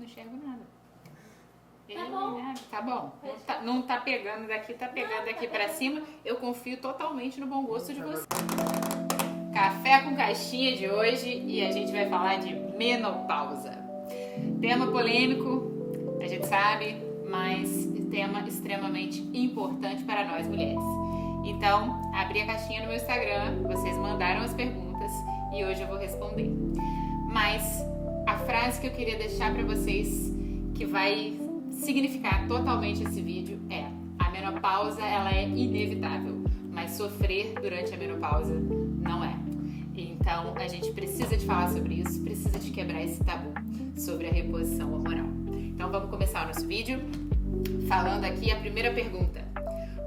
enxergo nada. Tá bom. Tá bom. Não tá pegando daqui, tá pegando daqui pra cima. Eu confio totalmente no bom gosto de você. Café com caixinha de hoje e a gente vai falar de menopausa. Tema polêmico, a gente sabe, mas tema extremamente importante para nós mulheres. Então, abri a caixinha no meu Instagram, vocês mandaram as perguntas e hoje eu vou responder. Mas a frase que eu queria deixar para vocês, que vai significar totalmente esse vídeo, é: a menopausa ela é inevitável, mas sofrer durante a menopausa não é. Então a gente precisa de falar sobre isso, precisa de quebrar esse tabu sobre a reposição hormonal. Então vamos começar o nosso vídeo falando aqui a primeira pergunta.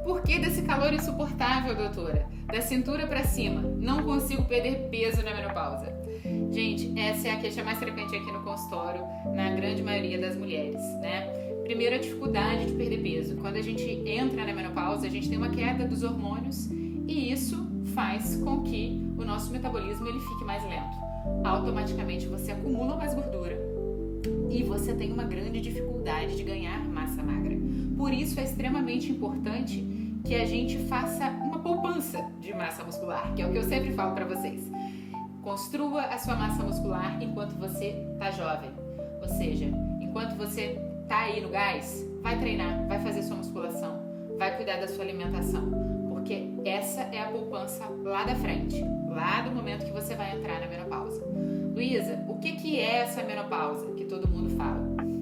Por que desse calor insuportável, doutora? Da cintura pra cima, não consigo perder peso na menopausa. Gente, essa é a queixa mais frequente aqui no consultório, na grande maioria das mulheres, né? Primeiro, a dificuldade de perder peso. Quando a gente entra na menopausa, a gente tem uma queda dos hormônios e isso faz com que o nosso metabolismo ele fique mais lento. Automaticamente você acumula mais gordura e você tem uma grande dificuldade de ganhar massa magra. Por isso é extremamente importante que a gente faça uma poupança de massa muscular, que é o que eu sempre falo para vocês. Construa a sua massa muscular enquanto você tá jovem. Ou seja, enquanto você tá aí no gás, vai treinar, vai fazer sua musculação, vai cuidar da sua alimentação, porque essa é a poupança lá da frente, lá do momento que você vai entrar na menopausa. Luísa, o que é essa menopausa que todo mundo fala?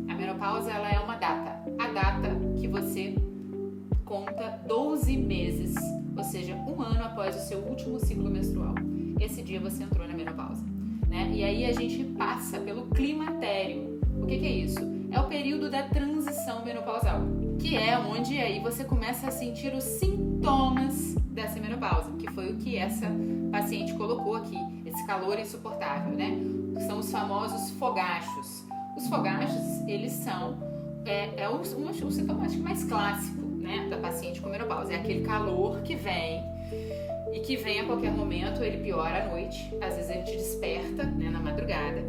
A menopausa ela é uma data, a data que você conta 12 meses, ou seja, um ano após o seu último ciclo menstrual. Esse dia você entrou na menopausa, né? E aí a gente passa pelo climatério. O que é isso? É o período da transição menopausal, que é onde aí você começa a sentir os sintomas dessa menopausa, que foi o que essa paciente colocou aqui, esse calor insuportável, né? São os famosos fogachos. Os fogachos, eles são o sintoma mais clássico, né, da paciente com menopausa. É aquele calor que vem e que vem a qualquer momento, ele piora à noite, às vezes ele te desperta, né, na madrugada,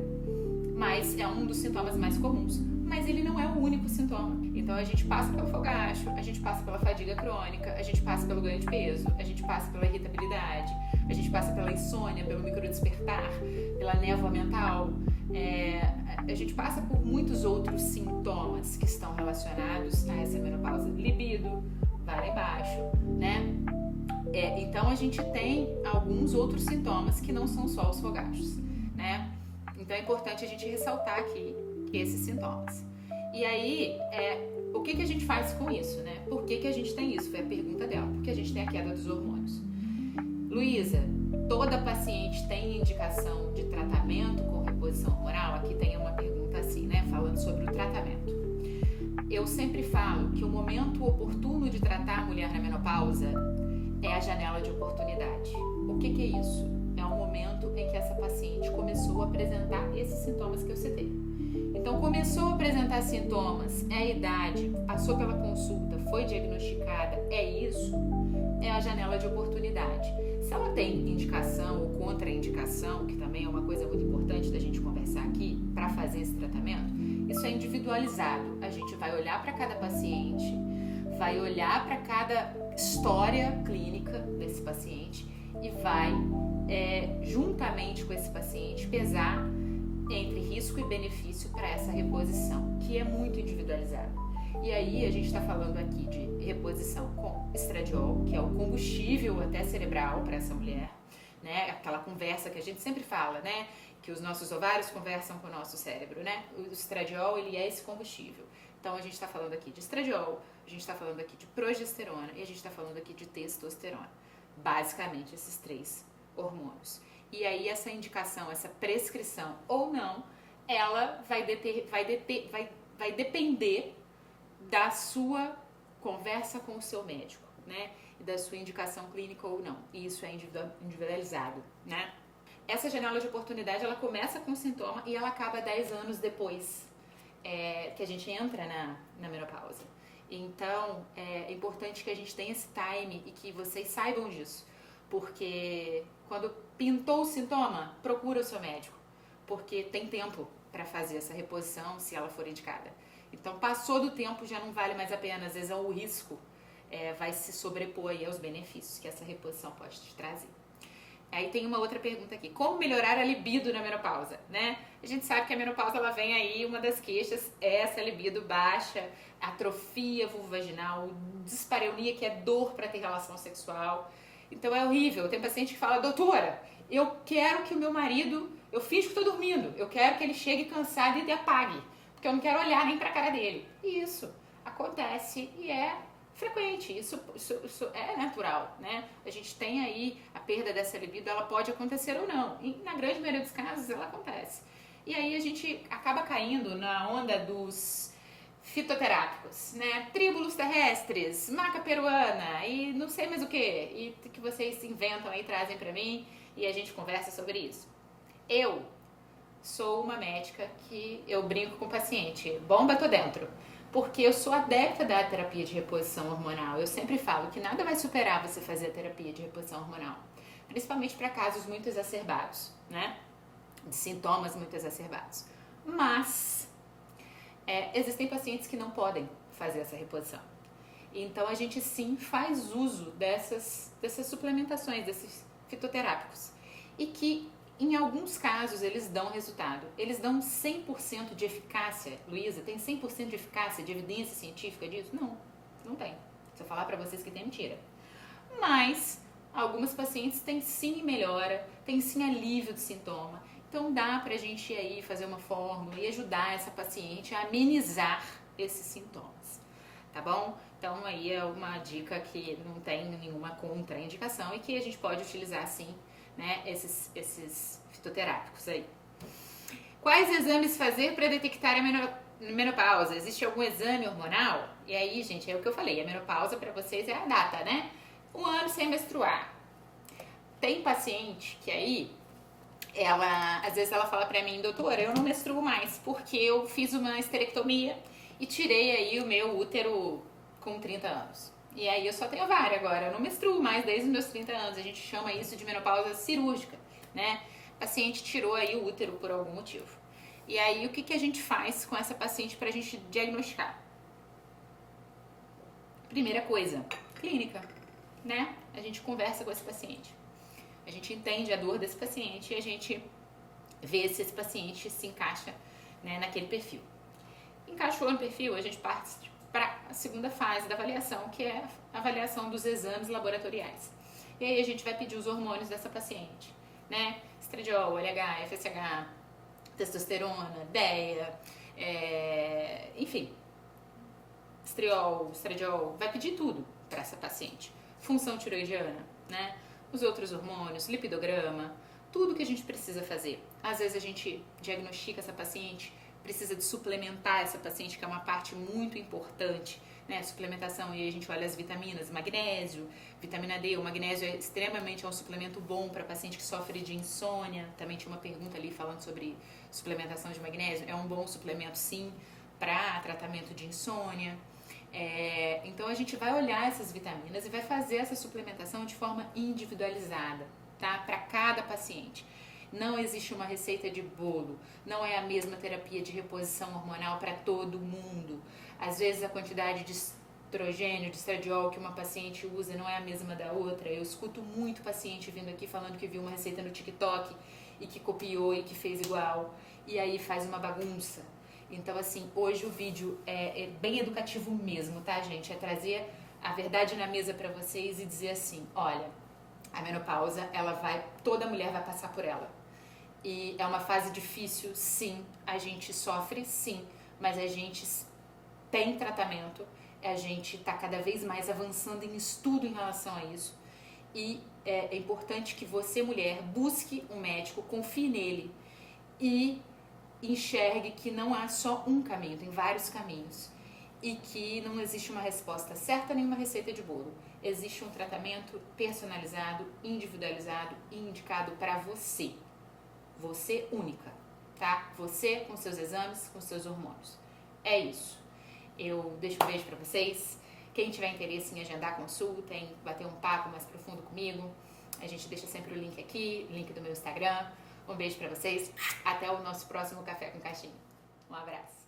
mas é um dos sintomas mais comuns. Mas ele não é o único sintoma. Então a gente passa pelo fogacho, a gente passa pela fadiga crônica, a gente passa pelo ganho de peso, a gente passa pela irritabilidade, a gente passa pela insônia, pelo microdespertar, pela névoa mental. A gente passa por muitos outros sintomas que estão relacionados a essa menopausa. Libido vai lá embaixo, né? Então a gente tem alguns outros sintomas que não são só os fogachos, né? Então é importante a gente ressaltar aqui esses sintomas. E aí, o que a gente faz com isso, né? Por que a gente tem isso? Foi a pergunta dela. Porque a gente tem a queda dos hormônios. Luísa, toda paciente tem indicação de tratamento com reposição hormonal? Aqui tem uma pergunta assim, né? Falando sobre o tratamento. Eu sempre falo que o momento oportuno de tratar a mulher na menopausa é a janela de oportunidade. O que é isso? É o momento em que essa paciente começou a apresentar esses sintomas que eu citei. Então, começou a apresentar sintomas, é a idade, passou pela consulta, foi diagnosticada, é isso, é a janela de oportunidade. Se ela tem indicação ou contraindicação, que também é uma coisa muito importante da gente conversar aqui, para fazer esse tratamento, isso é individualizado. A gente vai olhar para cada paciente, vai olhar para cada história clínica desse paciente e vai, juntamente com esse paciente, pesar entre risco e benefício para essa reposição, que é muito individualizado. E aí a gente está falando aqui de reposição com estradiol, que é o combustível até cerebral para essa mulher, né? Aquela conversa que a gente sempre fala, né? Que os nossos ovários conversam com o nosso cérebro, né? O estradiol, ele é esse combustível. Então a gente está falando aqui de estradiol, a gente está falando aqui de progesterona e a gente está falando aqui de testosterona. Basicamente esses 3 hormônios. E aí essa indicação, essa prescrição ou não, ela vai depender da sua conversa com o seu médico, né? E da sua indicação clínica ou não. E isso é individualizado, né? Essa janela de oportunidade, ela começa com sintoma e ela acaba 10 anos depois que a gente entra na menopausa. Então, é importante que a gente tenha esse time e que vocês saibam disso. Porque quando pintou o sintoma, procura o seu médico. Porque tem tempo para fazer essa reposição se ela for indicada. Então, passou do tempo, já não vale mais a pena. Às vezes, o risco vai se sobrepor aí aos benefícios que essa reposição pode te trazer. Aí tem uma outra pergunta aqui. Como melhorar a libido na menopausa, né? A gente sabe que a menopausa, ela vem aí, uma das queixas é essa libido baixa, atrofia vulvovaginal, dispareunia, que é dor para ter relação sexual. Então é horrível. Tem paciente que fala, doutora, eu quero que o meu marido, eu finjo que estou dormindo, eu quero que ele chegue cansado e apague, porque eu não quero olhar nem para a cara dele. E isso acontece e é frequente, isso é natural, né? A gente tem aí a perda dessa libido, ela pode acontecer ou não, e na grande maioria dos casos ela acontece. E aí a gente acaba caindo na onda dos fitoterápicos, né? Tríbulos terrestres, maca peruana e não sei mais o que, e que vocês inventam aí, trazem pra mim e a gente conversa sobre isso. Eu sou uma médica que eu brinco com o paciente, bomba tô dentro. Porque eu sou adepta da terapia de reposição hormonal. Eu sempre falo que nada vai superar você fazer a terapia de reposição hormonal. Principalmente para casos muito exacerbados, né? De sintomas muito exacerbados. Mas existem pacientes que não podem fazer essa reposição. Então a gente sim faz uso dessas suplementações, desses fitoterápicos. E que em alguns casos eles dão resultado. Eles dão 100% de eficácia. Luísa, tem 100% de eficácia, de evidência científica disso? Não, não tem. Se eu falar pra vocês que tem, mentira. Mas algumas pacientes têm sim melhora, têm sim alívio do sintoma. Então dá pra gente ir aí fazer uma fórmula e ajudar essa paciente a amenizar esses sintomas. Tá bom? Então aí é uma dica que não tem nenhuma contraindicação e que a gente pode utilizar sim, né, esses fitoterápicos aí. Quais exames fazer para detectar a menopausa? Existe algum exame hormonal? E aí, gente, é o que eu falei, a menopausa para vocês é a data, né? 1 ano sem menstruar. Tem paciente que aí, às vezes ela fala pra mim, doutora, eu não menstruo mais porque eu fiz uma esterectomia e tirei aí o meu útero com 30 anos. E aí eu só tenho ovário agora, eu não menstruo mais desde os meus 30 anos, a gente chama isso de menopausa cirúrgica, né? O paciente tirou aí o útero por algum motivo. E aí o que a gente faz com essa paciente pra gente diagnosticar? Primeira coisa, clínica, né? A gente conversa com esse paciente. A gente entende a dor desse paciente e a gente vê se esse paciente se encaixa, né, naquele perfil. Encaixou no perfil, a gente parte para a segunda fase da avaliação, que é a avaliação dos exames laboratoriais. E aí a gente vai pedir os hormônios dessa paciente, né? Estradiol, LH, FSH, testosterona, DEA, enfim, estradiol, vai pedir tudo para essa paciente. Função tiroidiana, né? Os outros hormônios, lipidograma, tudo que a gente precisa fazer. Às vezes a gente diagnostica essa paciente, precisa de suplementar essa paciente, que é uma parte muito importante, né? Suplementação, e aí a gente olha as vitaminas, magnésio, vitamina D. O magnésio é um suplemento bom para paciente que sofre de insônia. Também tinha uma pergunta ali falando sobre suplementação de magnésio. É um bom suplemento, sim, para tratamento de insônia. Então a gente vai olhar essas vitaminas e vai fazer essa suplementação de forma individualizada, tá? Para cada paciente. Não existe uma receita de bolo, não é a mesma terapia de reposição hormonal para todo mundo. Às vezes a quantidade de estrogênio, de estradiol que uma paciente usa não é a mesma da outra. Eu escuto muito paciente vindo aqui falando que viu uma receita no TikTok e que copiou e que fez igual, e aí faz uma bagunça. Então, assim, hoje o vídeo é bem educativo mesmo, tá, gente? É trazer a verdade na mesa para vocês e dizer assim, olha, a menopausa, toda mulher vai passar por ela. E é uma fase difícil, sim, a gente sofre, sim, mas a gente tem tratamento, a gente está cada vez mais avançando em estudo em relação a isso. E é importante que você, mulher, busque um médico, confie nele e enxergue que não há só um caminho, tem vários caminhos. E que não existe uma resposta certa nem uma receita de bolo. Existe um tratamento personalizado, individualizado e indicado para você. Você única, tá? Você com seus exames, com seus hormônios. É isso. Eu deixo um beijo pra vocês. Quem tiver interesse em agendar consulta, em bater um papo mais profundo comigo, a gente deixa sempre o link aqui, link do meu Instagram. Um beijo pra vocês. Até o nosso próximo Café com Caixinha. Um abraço.